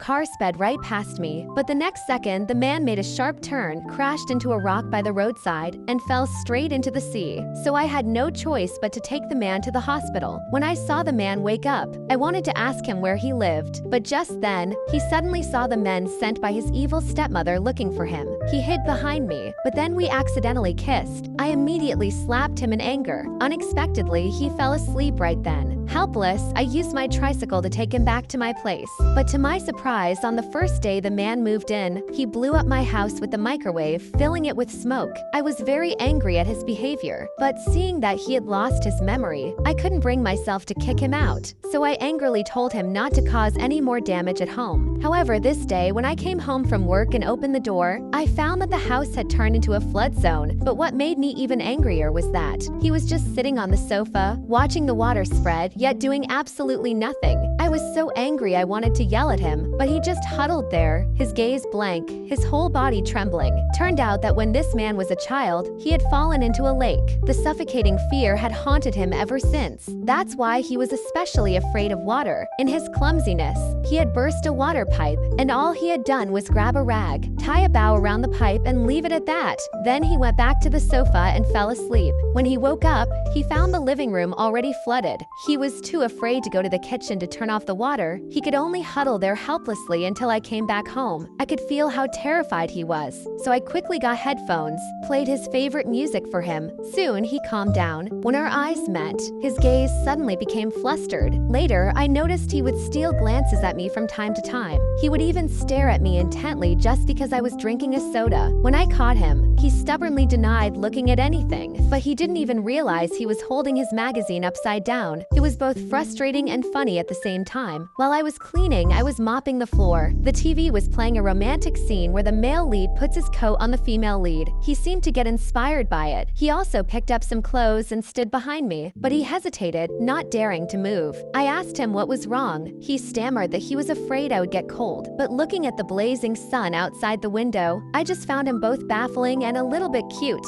car sped right past me, but the next second, the man made a sharp turn, crashed into a rock by the roadside, and fell straight into the sea. So I had no choice but to take the man to the hospital. When I saw the man wake up, I wanted to ask him where he lived, but just then, he suddenly saw the men sent by his evil stepmother looking for him. He hid behind me, but then we accidentally kissed. I immediately slapped him in anger. Unexpectedly, he fell asleep right then. Helpless, I used my tricycle to take him back to my place. But to my surprise, on the first day the man moved in, he blew up my house with the microwave, filling it with smoke. I was very angry at his behavior, but seeing that he had lost his memory, I couldn't bring myself to kick him out. So I angrily told him not to cause any more damage at home. However, this day, when I came home from work and opened the door, I found that the house had turned into a flood zone. But what made me even angrier was that he was just sitting on the sofa, watching the water spread, yet doing absolutely nothing. I was so angry I wanted to yell at him, but he just huddled there, his gaze blank, his whole body trembling. Turned out that when this man was a child, he had fallen into a lake. The suffocating fear had haunted him ever since. That's why he was especially afraid of water. In his clumsiness, he had burst a water pipe, and all he had done was grab a rag, tie a bow around the pipe, and leave it at that. Then he went back to the sofa and fell asleep. When he woke up, he found the living room already flooded. He was too afraid to go to the kitchen to turn off the water. He could only huddle there helplessly until I came back home. I could feel how terrified he was, so I quickly got headphones, played his favorite music for him. Soon he calmed down. When our eyes met, his gaze suddenly became flustered. Later, I noticed he would steal glances at me from time to time. He would even stare at me intently just because I was drinking a soda. When I caught him, he stubbornly denied looking at anything, but he didn't even realize he was holding his magazine upside down. It was both frustrating and funny at the same time. While I was cleaning, I was mopping the floor. The TV was playing a romantic scene where the male lead puts his coat on the female lead. He seemed to get inspired by it. He also picked up some clothes and stood behind me, but he hesitated, not daring to move. I asked him what was wrong. He stammered that he was afraid I would get cold, but looking at the blazing sun outside the window, I just found him both baffling and a little bit cute.